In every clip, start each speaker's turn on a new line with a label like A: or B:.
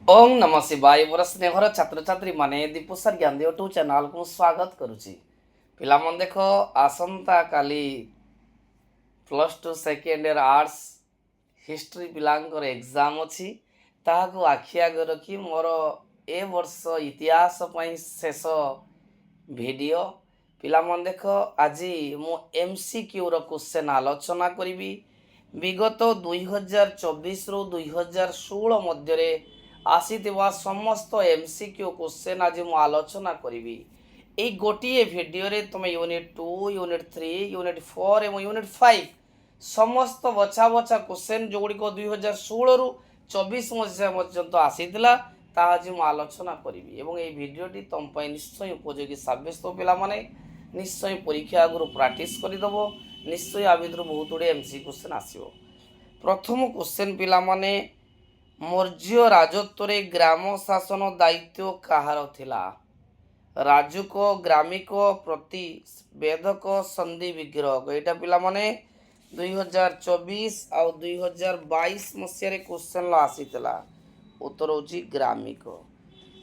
A: ओम नमः शिवाय मोर स्नेहर छात्र छात्री माने दीपुसर ज्ञान यूट्यूब चैनल को स्वागत करुच्ची। पिला मन देख आसंता काली +2 सेकेंड ईयर आर्ट्स हिस्ट्री पिलांकर एग्जाम अच्छी ताकू आखि आगे रखी मोर ए वर्ष इतिहास पई शेष वीडियो। पिला मन देख आज मु MCQ रो क्वेश्चन आलोचना करी। विगत 2024 रु 2016 मध्य आसीथिबा समस्त MCQ क्वेश्चन आज मु आलोचना करी। এই ଗୋଟିଏ ଭିଡ଼ିଓରେ ତୁମେ ୟୁନିଟ୍ 2 ୟୁନିଟ୍ 3 ୟୁନିଟ୍ 4 ଏବଂ ୟୁନିଟ୍ 5 ସମସ୍ତ ବଛା ବଛା କ୍ୱେଶ୍ଚନ୍ ଯେଉଁଗୁଡ଼ିକ 2016ରୁ 24 ମସିହା ପର୍ଯ୍ୟନ୍ତ ଆସିଥିଲା ତାହା ଆଜି ମୁଁ ଆଲୋଚନା କରିବି ଏବଂ ଏହି ଭିଡ଼ିଓଟି ତୁମ ପାଇଁ ନିଶ୍ଚୟ ଉପଯୋଗୀ ସାବ୍ୟସ୍ତ। ପିଲାମାନେ ନିଶ୍ଚୟ ପରୀକ୍ଷା ଆଗରୁ ପ୍ରାକ୍ଟିସ୍ କରିଦେବ, ନିଶ୍ଚୟ ଆ ଭିତରୁ ବହୁତ ଗୁଡ଼ିଏ MCQ କ୍ୱେଶ୍ଚନ୍ ଆସିବ। ପ୍ରଥମ କ୍ୱେଶ୍ଚନ୍ ପିଲାମାନେ, ମୌର୍ଯ୍ୟ ରାଜତ୍ୱରେ ଗ୍ରାମ ଶାସନ ଦାୟିତ୍ୱ କାହାର ଥିଲା? राजुक ग्रामिक प्रतिवेदक संधि विग्रह यहाँ पिलाने 2024 आउ 2022 मसीह क्वेश्चन आसीला। उत्तर होची ग्रामिक।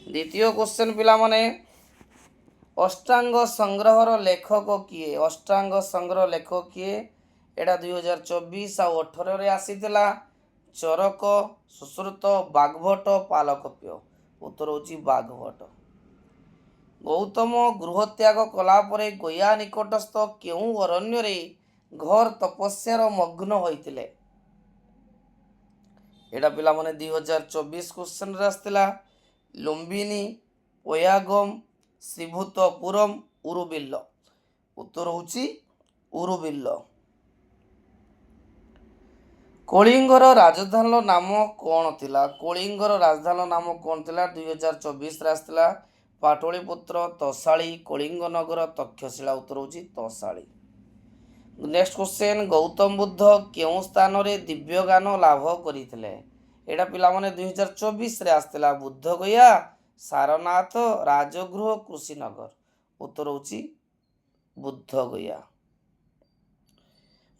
A: द्वितीय क्वेश्चन पिलाने, अष्टांग संग्रहर लेखक किए? अष्टांग संग्रह लेखक किए? यहाँ 2024 आउ 18 आसीला। चरक, सुश्रुत, बाग्भट, पालकप्य। उत्तर होची बाग्भट। गौतम गृहत्याग कलापर गया निकटस्थ केउं अरण्य घर तपस्यार मग्न होइतिले? एटा पिला माने 2024 क्वेश्चन आसला। लुम्बिनी, ओयागम, श्रीभूतपुरम, उरुबिल्ल। उत्तर होची उरुबिल्ल। कलिंगर राजधानी नाम कौन थिला? कलिंगर राजधानी नाम कौन थिला? 2024 आसला। पाटलिपुत्र, तोशाली, कलिंग नगर, तक्षशिला। उत्तर होची तोशाली। नेक्स्ट क्वेश्चन, गौतम बुद्ध केउं स्थान रे दिव्य ज्ञान लाभ करिथिले? एटा पिला माने 2024 रे आस्तिला। बुद्ध गया, सारनाथ, राजगृह, कुशीनगर। उत्तर होची बुद्ध गया।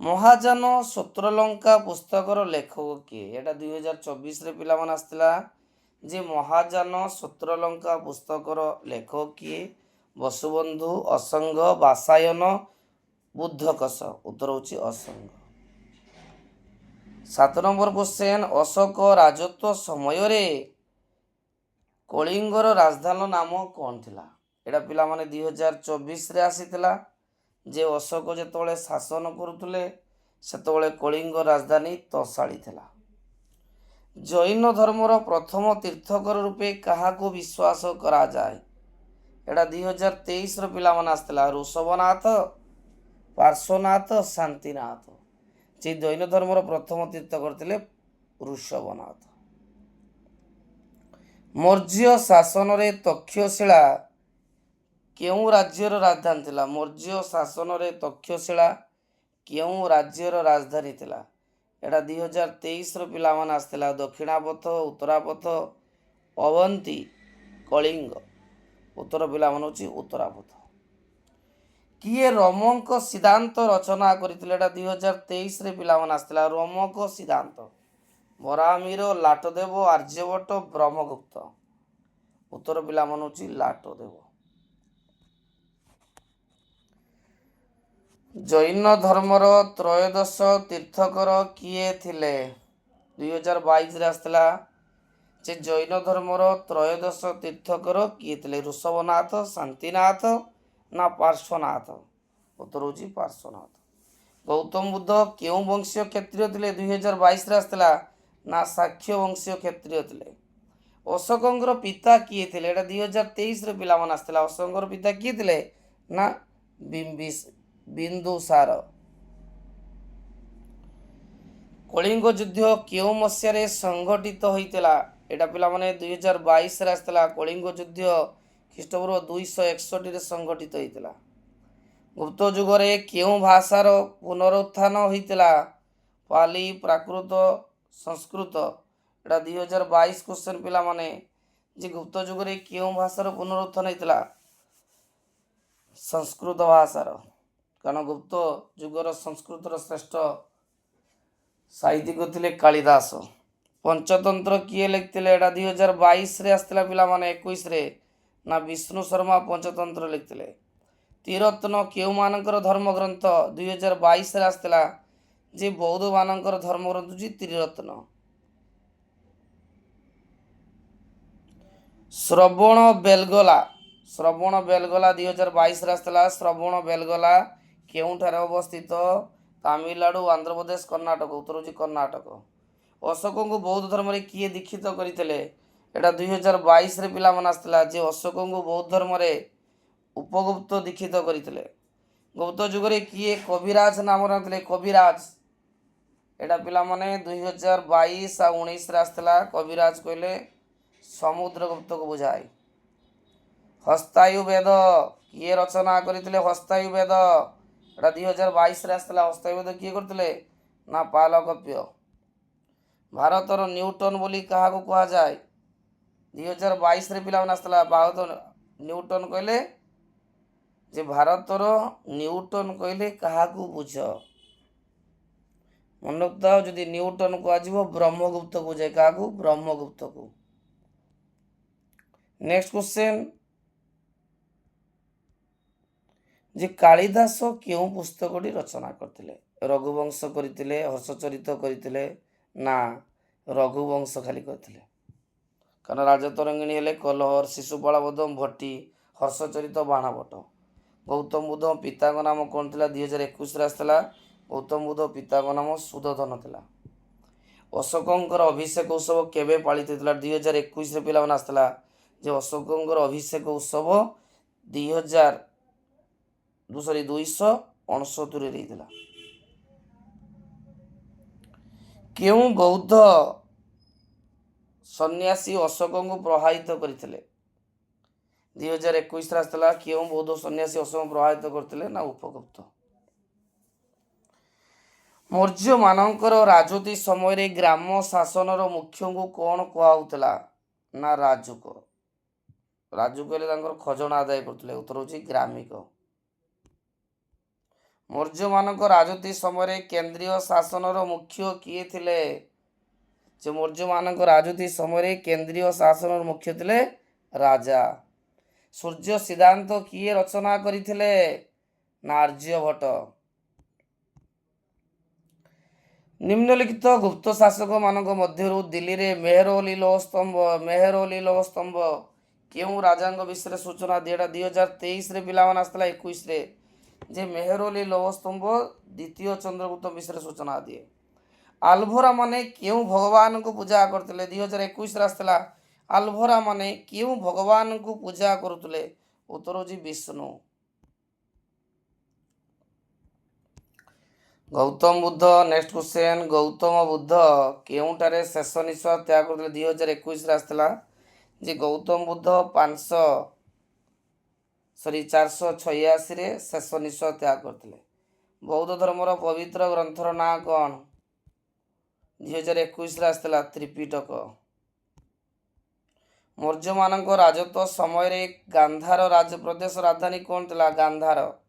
A: महाजन सूत्रलंका पुस्तकर लेखक किए? एटा 2024 रे पिला माने आस्तिला जे महाजन सूत्रलंका पुस्तकर लेखक किए? वसुबंधु, असंग, वासायन, बुद्धकश। उत्तर होची असंग। 7 नंबर क्वेश्चन, अशोक राजत्व समय रे कलिंगर राजधानी नाम कौन थिला? एटा पिला माने 2024 रे आसीथिला। जे अशोक जेतोळे शासन करुतले सेतोळे कलिंग राजधानी तोशाली थिला। जैन धर्मर प्रथम तीर्थकर रूपे काहाको विश्वास करा जाए? एटा 2023 रो पिला मन आस्तिला। ऋषभनाथ, पार्श्वनाथ, शांतिनाथ। जे जैन धर्मर प्रथम तीर्थकर थिले ऋषभनाथ। मौर्य शासन रे तक्षशिला केउं राज्यर राजधानी थिला? मौर्य शासन रे तक्षशिला केउं राज्यर राजधानी थिला? एटा 2023 रो पिला मन आस्तिला। दक्षिणापथ, उत्तरापथ, अवंती, कलिंग। उत्तर पिला मन होची उत्तरापथ। किए रोमक सिद्धांत रचना करिथिले? एटा 2023 रे पिला मन आस्तिला। रोमक सिद्धांत बराहमिर, लाटदेव, आर्यभट्ट, ब्रह्मगुप्त। उत्तर पिला मन होची लाटदेव। जैन धर्मर त्रयोदश तीर्थकर किए थिले? 2022 रे आस्तिला। जे जैन धर्मर त्रयोदश तीर्थकर किए थिले? ऋषभनाथ, शांतिनाथ ना पार्श्वनाथ? उत्तर होची पार्श्वनाथ। गौतम बुद्ध केउं वंशीय क्षत्रिय थिले? 2022 रे आस्तिला। ना शाक्य वंशीय क्षत्रिय थिले। अशोकंकर पिता किए थिले? एटा 2023 रे पिला मन आस्तिला। अशोकंकर पिता किए थिले? ना बिंदुसार। कलिंग युद्ध केउं मसीह संघटित होइतिला? एटा पिला माने 2022 रे आस्तिला। कलिंग युद्ध ख्रीष्टपूर्व 261 रे संघटित होइतिला। गुप्त युग रे केउं भाषार पुनरुत्थान होइतिला? पाली, प्राकृत, संस्कृत। एटा 2022 क्वेश्चन पिला माने जे गुप्त युग रे केउं भाषार पुनरुत्थान होइतिला? संस्कृत भाषार। कारण गुप्त युगर संस्कृतर श्रेष्ठ साहित्यिक थे कालिदास। पंचतंत्र किए लिखिले एटा 2022 रे आस्तिला पिला माने 21 रे ना विष्णु शर्मा पंचतंत्र लिखिले। त्रिरत्न केउ मानकर धर्मग्रंथ 2022 रे आस्तिला जे बौद्ध मानकर धर्मग्रंथ जी त्रिरत्न। श्रवण बेलगोला 2022 रे आस्तिला। श्रवण बेलगोला केउठारे अवस्थित? तमिलनाडु, आंध्र प्रदेश, कर्णाटक। उत्तर होची कर्णाटक। अशोक को बौद्ध धर्म रे किए दीक्षित करथिले? एटा 2022 रे पिला मन आस्तिला जे अशोक को बौद्ध धर्म रे उपगुप्त दीक्षित करथिले। गुप्त युग रे किए कविराज नाम रखले? कविराज एटा पिला माने 2022 आ 19 रे आस्तिला। कविराज कहले समुद्रगुप्त को बुझाए। हस्तायु वेद किए रचना करथिले? हस्तायु वेद एटा 2022 रे आस्तिला। हस्तायु वेद किए करथिले? ना पालकप्य। भारतर न्यूटन बोली कहा को कहा जाए? 2022 रे पिला आस्तिला। भारत न्यूटन कहले जे भारतर न्यूटन कहले कहा को बुझ मन रखता जदि न्यूटन को आजिबो ब्रह्मगुप्त को जाए। कहा को? ब्रह्मगुप्त को। नेक्स्ट क्वेश्चन जे कालिदास केउ पुस्तकटी रचना करथिले? रघुवंश करथिले? हर्षचरित करथिले? ना रघुवंश खाली करथिले। कारण राजतरंगिणी हेले कलहर, शिशुपाल बोधम, भट्टी, हर्षचरित, बाणाभट्ट। गौतम बुद्ध पिताଙ୍କ नाम कौन थिला? 2021 रे आस्तिला। गौतम बुद्ध पिताଙ୍କ नाम सुदधन थिला। अशोकଙ୍କର अभिषेक उत्सव केबे पालित होइतिला? 2021 रे पिला आस्तिला जे अशोकଙ୍କର अभिषेक उत्सव 269 रे ହେଇଥିଲା। केउ बौद्ध सन्यासी अशोक को प्रभावित करथिले? 2021 रे आस्तिला। केउ बौद्ध सन्यासी अशोक को प्रभावित करथिले? ना उपगुप्त। मौर्य मानकर राजती समय रे ग्राम शासनर मुख्य को कौन कहउतला? ना राजुक। राजुक हेले तांकर खजना आदाय करथिले। उत्तर होची ग्रामिक। मौर्य मानक राजती समय रे केंद्रीय शासनर मुख्य किए थिले? जे मौर्य मानक राजती समय रे केंद्रीय शासनर मुख्य थिले राजा। सूर्य सिद्धांत किए रचना करथिले? ना आर्यभट्ट। निम्नलिखित गुप्त शासक मानक मध्यरु दिल्ली रे मेहरौली लौह स्तंभ केउ राजांग विषय सूचना दिए? 2023 रे पिला मन आस्तिला। 21 रे जे मेहरौली लौह स्तंभ द्वितीय चंद्रगुप्त विषय सूचना दिए। आल्भोरा माने केउ भगवान को पूजा करथिले? 2021 रे आस्तिला। आल्भोरा माने केउ भगवान को पूजा करुथिले? उत्तर होची विष्णु। गौतम बुद्ध। नेक्स्ट क्वेश्चन गौतम बुद्ध केउटारे शेष निश्वास त्याग करथिले? 2021 रे आस्तिला जे गौतम बुद्ध 486 रे शेष निश्वास त्याग करथिले। बौद्ध धर्मर पवित्र ग्रंथर ना कौन? 2021 रे आस्तिला त्रिपिटक। मौर्य मानक राजत्व समय रे गांधार राज प्रदेश राजधानी कौन थिला? गांधार।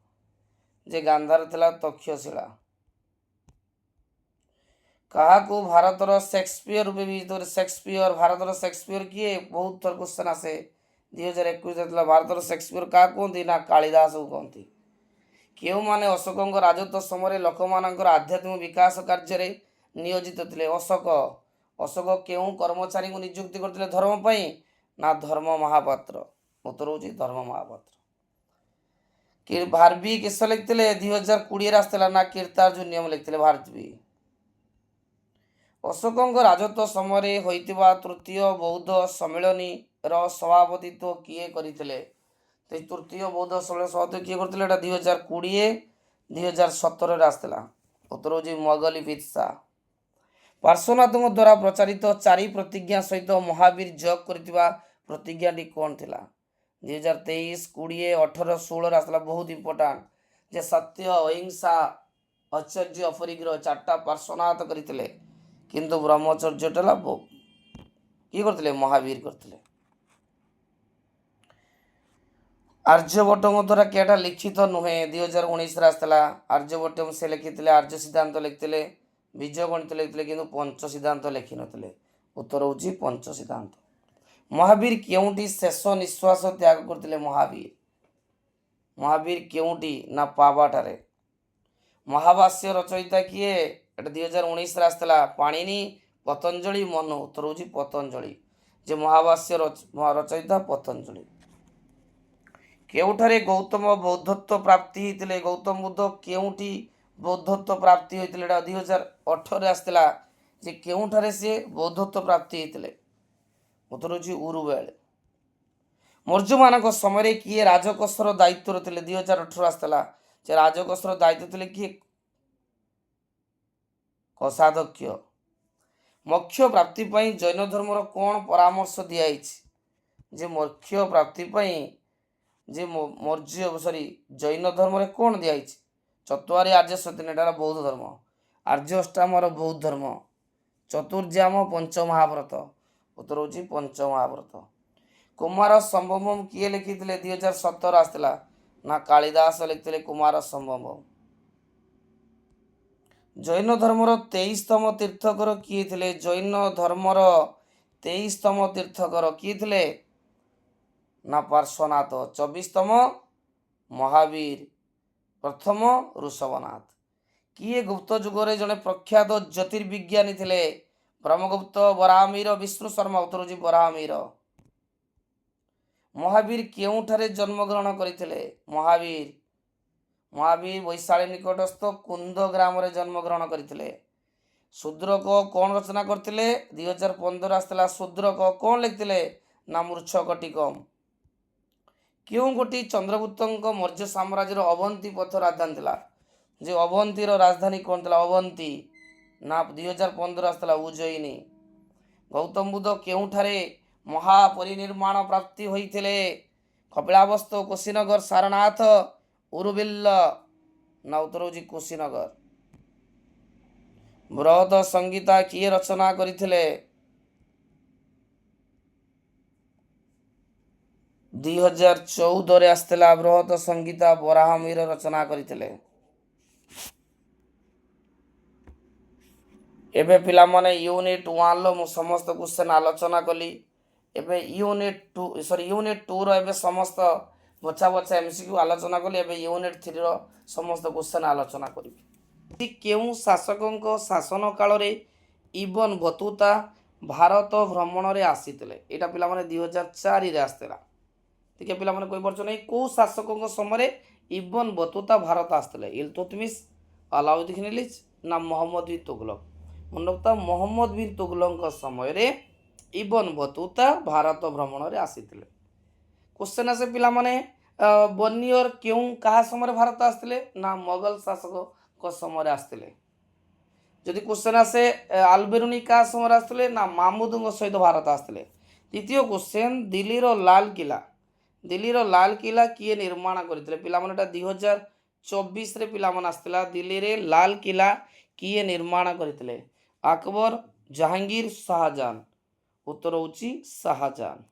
A: जे गांधार थिला तक्षशिला। कहा को भारतर शेक्सपियर रूपे भी? शेक्सपियर भारतर शेक्सपियर किए? बहुत थर क्वेश्चन आसे। 2021 थिला। भारतर शेक्सपियर का कहती? ना कालिदास को कहती। केउ माने अशोक राजत्व समय लोक मानकर आध्यात्मिक विकास कार्य रे नियोजित थिले? अशोक। अशोक केउ कर्मचारी को नियुक्ति करथिले धर्म पई? ना धर्म महापात्र। उत्तर होची धर्म महापात्र। कि भारवी किस लिखथिले? 2020 रे आस्तिला। ना कीर्तार्जुनियम लिखथिले भारवी। अशोक राजत्व समय होइतिबा तृतीय बौद्ध सम्मेलनी रो सभापतित्व किए करिथिले? तृतीय बौद्ध सम्मेलन सभापतित्व किए करथिले? एटा 2020 2017 रे आस्तिला। उत्तर होची मोगली शाह। पार्श्वनाथों द्वारा प्रचारित 4 प्रतिज्ञा सहित महावीर जप करथिबा प्रतिज्ञाटी कौन थिला? 2023 20 18 16 रे आस्तिला। बहुत इंपोर्टेंट जे सत्य अहिंसा आश्चर्य अपरिग्रह 4टा पार्श्वनाथ करथिले किंतु ब्रह्मचर्यटा किए करथिले? महावीर करथिले। आर्यभट्ट द्वारा केटा लिखित नुहे? 2019 रे आस्तिला। आर्यभट्ट से लिखिथिले आर्य सिद्धांत लिखिथिले, बीज गणित लिखिथिले किंतु पंच सिद्धांत लिखि नथिले। उत्तर होची पंच सिद्धांत। महावीर केउंटी शेष निश्वास त्याग करथिले महावीर महावीर केउंटी ना पावाटारे। महाभाष्य रचयिता किए एटा 2019 रे आस्तला पाणिनि पतंजलि मनु उत्तर होची पतंजलि जे महाभाष्य रचयिता पतंजलि। केउठारे गौतम बौद्धत्व प्राप्ति होइतिले गौतम बुद्ध केउठी बौद्धत्व प्राप्ति होइतिले एटा 2018 रे आस्तला जे केउठारे से बौद्धत्व प्राप्ति होइतिले उत्तर होची उरुवेल। मौर्यमानक समय किए राजकोषर दायित्व थे 2018 आसला जे राजकोषर दायित्व थे किए कोषाध्यक्ष। मोक्ष प्राप्ति जैन धर्मर कौन परामर्श दिखाई जे मोक्ष प्राप्ति जे मौर्य सॉरी जैन धर्म कौन दिखाई चतुरी आर्य सत्यन एटार बौद्ध धर्म आर्यष्टामर बौद्ध धर्म चतुर्जाम पंच महाव्रत उत्तर होची पंच महाव्रत। कुमार संभवम किए लिखिथिले 2017 आसला ना कालिदास लिखिथिले कुमार संभवम। जैन धर्मर 23तम तीर्थकर किए थिले जैन धर्मर 23तम तीर्थकर किए थिले ना पार्श्वनाथ 24तम महावीर प्रथम ऋषभनाथ। किए गुप्त जुगरे जड़े प्रख्यात ज्योतिर्विज्ञानी थिले ब्रह्मगुप्त बराहमिहिर विष्णु शर्मा उत्तर होची बराहमिहिर। महावीर केउठारे जन्म ग्रहण करथिले महावीर महावीर वैशाली निकटस्थ कुंद ग्राम रे जन्म ग्रहण करथिले। शूद्रक कौन रचना करथिले 2015 आसला शूद्रक कौन लिखथिले ना मूर्छकटिकम। क्यों गोटी चंद्रगुप्त मौर्य साम्राज्यर अवंती पथ राजधानी थिला जे अवंतीर राजधानी कौन थिला अवंती ना 2015 आसला उज्जयिनी। गौतम बुद्ध केउठारे महापरिनिर्माण प्राप्ति होइथिले कपिलावस्त कुशीनगर सारनाथ उरुबिल्ल ना उत्तर होची कुशीनगर। बृहत संगीता किए रचना करथिले 2014 रे आस्तेला बृहत संगीता बराहमिहिर रचना करथिले। एबे पिला माने यूनिट 1 लो मु समस्त क्वेश्चन आलोचना कली। एबे यूनिट 2 रो एबे समस्त बचा बचा एमसीक्यू आलोचना कली। एबे यूनिट 3 रो समस्त क्वेश्चन आलोचना करी। केउ शासकों शासन काल रे इबन बतुता भारत भ्रमण रे आसीतिले एटा पिला माने 2004 रे आस्तेला। ठीक है पिला माने कोई बरछ नै को शासकों समय इबन बतुता भारत आस्तेले इल्तुतमिश अलाउद्दीन खिलजी ना मोहम्मद बिन तुगलक। मनोक्ता मोहम्मद बिन तुगलक समय रे इबन बतुता भारत भ्रमण रे आसीतिले। क्वेश्चन आसे पिला माने 1 ईयर क्यों कहा समय भारत आस्तिले ना मोगल शासक को समय आस्तिले। जदि क्वेश्चन आसे आलबेरुनी का समय आस्तिले ना महमूद सहित भारत आस्तिले। द्वितीय क्वेश्चन दिल्ली रो लाल किला किए निर्माण करथिले पिला माने 2024 रे पिला माने आस्तिला दिल्ली रे लाल किला किए निर्माण करथिले अकबर जहांगीर शाहजहान उत्तर होची शाहजहान।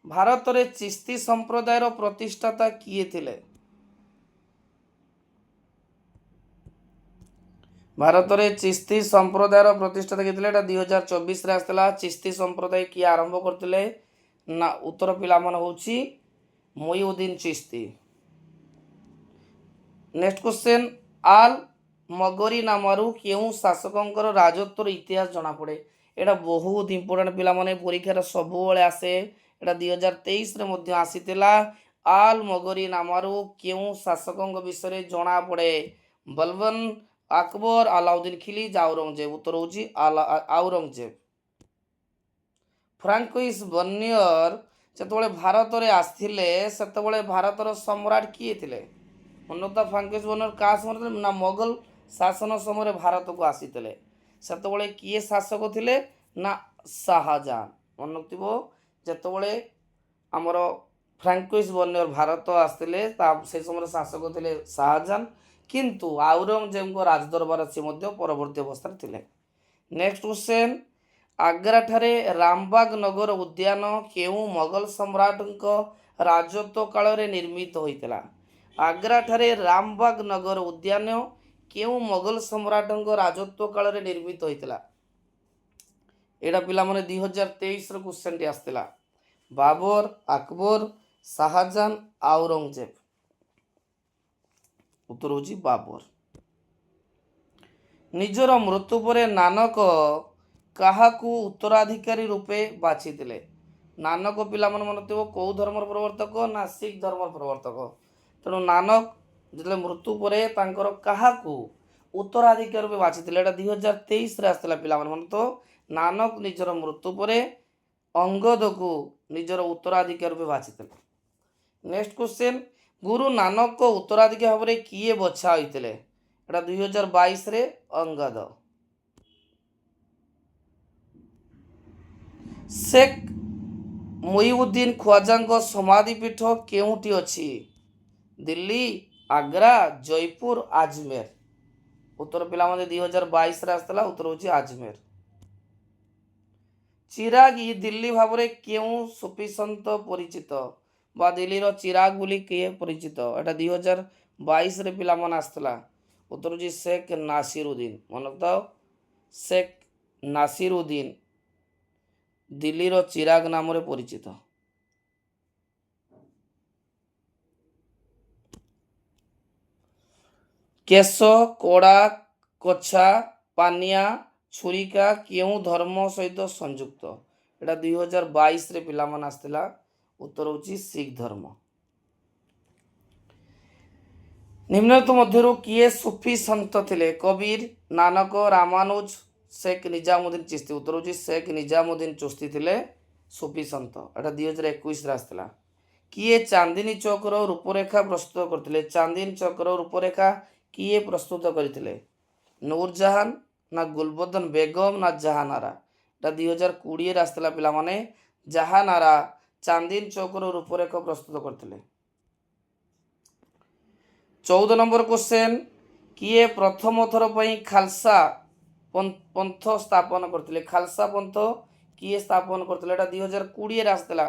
A: भारत रे चिश्ती संप्रदाय रो प्रतिष्ठाता किए थिले भारत रे चिश्ती संप्रदाय रो प्रतिष्ठाता किए थिले एटा 2024 रे आस्तिला। चिश्ती संप्रदाय किए आरंभ करथिले ना उत्तर पिला माने होची मोइनुद्दीन चिश्ती। नेक्स्ट क्वेश्चन आल मगरी नामरु केउ शासकों राजत्वर इतिहास जना पड़े एटा बहुत इंपोर्टेंट पिला माने परीक्षा रे सब बेले आसे एटा 2023 रे मध्ये आसीतिला। आल मगरी नामरु केउ शासकों विषय जना पड़े बलबन अकबर अलाउद्दीन खिलजी औरंगजेब उत्तर होची औरंगजेब। फ्रांकोइस बर्नियर जेतबेले भारत रे आस्थिले सेतबेले भारतर सम्राट किए थिले मनोता फ्रांकोइस बर्नियर का समय ना मोगल शासन समय भारत को आसीतिले सेतबेले किए शासक थिले ना शाहजहान। मनोक्तिबो जेतबेले हमर फ्रांकोइस बर्नियर भारत आस्थिले से समय शासक थिले शाहजहान किंतु औरंगजेब को राजदरबार से मध्य परवर्ती अवस्था थिले। नेक्स्ट क्वेश्चन आग्रा ठारे रामबाग नगर उद्यान केउ मोगल सम्राट राजत्व काल रे निर्मित होइतिला। आग्रा ठारे रामबाग नगर उद्यान केउ मोगल सम्राट राजत्व काल रे निर्मित होइतिला ଏଇଟା ପିଲାମାନେ 2023 କ୍ୱେଶ୍ଚନ୍ ଟି ଆସିଥିଲା। ବାବର, ଆକବର, ଶାହାଜାହାନ, ଆଉରଙ୍ଗଜେବ। ଉତ୍ତର ହେଉଛି ବାବର। ନିଜର ମୃତ୍ୟୁ ପରେ ନାନକ କାହାକୁ ଉତ୍ତରାଧିକାରୀ ରୂପେ ବାଛିଥିଲେ? ନାନକ ପିଲାମାନେ ମନେ ଥିବ କେଉଁ ଧର୍ମର ପ୍ରବର୍ତ୍ତକ? ନା ଶିଖ ଧର୍ମର ପ୍ରବର୍ତ୍ତକ। ତେଣୁ ନାନକ ଯେତେବେଳେ ମୃତ୍ୟୁ ପରେ ତାଙ୍କର କାହାକୁ ଉତ୍ତରାଧିକାରୀ ରୂପେ ବାଛିଥିଲେ? ଏଇଟା 2023 ଆସିଥିଲା ପିଲାମାନେ ମନେ ତ। ନାନକ ନିଜର ମୃତ୍ୟୁ ପରେ ଅଙ୍ଗଦକୁ ନିଜର ଉତ୍ତରାଧିକାରୀ ରୂପେ ବାଛିଥିଲେ। ନେକ୍ସଟ କ୍ୱେଶ୍ଚନ୍, ଗୁରୁ ନାନକ ଉତ୍ତରାଧିକାରୀ ଭାବରେ କିଏ ବଛା ହୋଇଥିଲେ? ଏଇଟା 2022 ଅଙ୍ଗଦ। ଶେଖ୍ ମୁଇଉଦ୍ଦିନ ଖ୍ୱାଜାଙ୍କ ସମାଧିପୀଠ କେଉଁଠି ଅଛି? ଦିଲ୍ଲୀ, ଆଗ୍ରା, ଜୟପୁର, ଆଜମେର। ଉତ୍ତର ପିଲାମାନେ 2022 ଆସିଥିଲା। ଉତ୍ତର ହେଉଛି ଆଜମେର। ଚିରାଗ ଇ ଦିଲ୍ଲୀ ଭାବରେ କେଉଁ ସୁଫି ସନ୍ଥ ପରିଚିତ? ବା ଦିଲ୍ଲୀର ଚିରାଗ ବୋଲି କିଏ ପରିଚିତ? ଏଇଟା 2022 ପିଲାମାନେ ଆସିଥିଲା। ଉତ୍ତର ହେଉଛି ଶେଖ୍ ନାସିରୁଦ୍ଦିନ। ମନେ ରଖ, ଶେଖ୍ ନାସିରୁଦ୍ଦିନ ଦିଲ୍ଲୀର ଚିରାଗ ନାମରେ ପରିଚିତ। କେଶ, କଡ଼ା, କଛା, ପାନିଆ, ଛୁରିକା କେଉଁ ଧର୍ମ ସହିତ ସଂଯୁକ୍ତ? ଏଇଟା 2022 ପିଲାମାନେ ଆସିଥିଲା। ଉତ୍ତର ହେଉଛି ଶିଖ ଧର୍ମ। ନିମ୍ନଲିଖିତ ମଧ୍ୟରୁ କିଏ ସୁଫି ସନ୍ଥ ଥିଲେ? କବୀର, ନାନକ, ରାମାନୁଜ, ଶେଖ୍ ନିଜାମୁଦ୍ଦିନ ଚିସ୍ତି। ଉତ୍ତର ହେଉଛି ଶେଖ୍ ନିଜାମୁଦ୍ଦିନ ଚିସ୍ତି ଥିଲେ ସୁଫି ସନ୍ଥ। ଏଇଟା 2021 ଆସିଥିଲା। କିଏ ଚାନ୍ଦିନୀ ଚୌକର ରୂପରେଖା ପ୍ରସ୍ତୁତ କରିଥିଲେ? ଚାନ୍ଦିନୀ ଚୌକର ରୂପରେଖା କିଏ ପ୍ରସ୍ତୁତ କରିଥିଲେ? ନୂରଜାହାନ, ନା ଗୁଲବଦନ ବେଗମ, ନା ଜାହାନାରା? ଏଇଟା 2020 ଆସିଥିଲା ପିଲାମାନେ। ଜାହାନାରା ଚାନ୍ଦିନୀ ଚୌକର ରୂପରେଖା ପ୍ରସ୍ତୁତ କରିଥିଲେ। 14 ନମ୍ବର କ୍ୱେଶ୍ଚନ୍, କିଏ ପ୍ରଥମ ଥର ପାଇଁ ଖାଲସା ପନ୍ଥ ସ୍ଥାପନ କରିଥିଲେ? ଖାଲସା ପନ୍ଥ କିଏ ସ୍ଥାପନ କରିଥିଲେ? ଏଇଟା 2020 ଆସିଥିଲା।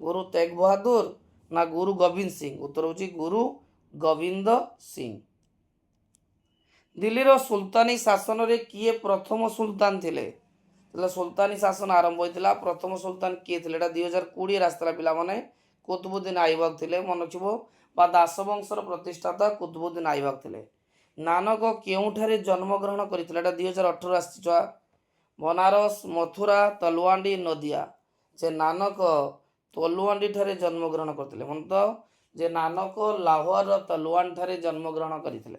A: ଗୁରୁ ତେଗ ବାହାଦୁର, ନା ଗୁରୁ ଗୋବିନ୍ଦ ସିଂ? ଉତ୍ତର ହେଉଛି ଗୁରୁ ଗୋବିନ୍ଦ ସିଂ। ଦିଲ୍ଲୀର ସୁଲତାନୀ ଶାସନରେ କିଏ ପ୍ରଥମ ସୁଲତାନ ଥିଲେ? ସୁଲତାନୀ ଶାସନ ଆରମ୍ଭ ହୋଇଥିଲା। ପ୍ରଥମ ସୁଲତାନ କିଏ ଥିଲେ? ଏଇଟା 2020 ଆସିଥିଲା ପିଲାମାନେ। କୁତବୁଦ୍ଦିନ ଆଇବକ ଥିଲେ। ମନେ ରଖିବ, ବା ଦାସବଂଶର ପ୍ରତିଷ୍ଠାତା କୁତବୁଦ୍ଦିନ ଆଇବକ ଥିଲେ। ନାନକ କେଉଁଠାରେ ଜନ୍ମଗ୍ରହଣ କରିଥିଲେ? ଏଇଟା 2018 ଆସିଛି ଛୁଆ। ବନାରସ, ମଥୁରା, ତଲୱାଣ୍ଡି, ନଦିଆ। ଯେ ନାନକ ତଲୱାଣ୍ଡି ଠାରେ ଜନ୍ମଗ୍ରହଣ କରିଥିଲେ। ମନେ ତ, ଯେ ନାନକ ଲାହୋରର ତଲୱାଣ୍ଡି ଠାରେ ଜନ୍ମଗ୍ରହଣ କରିଥିଲେ।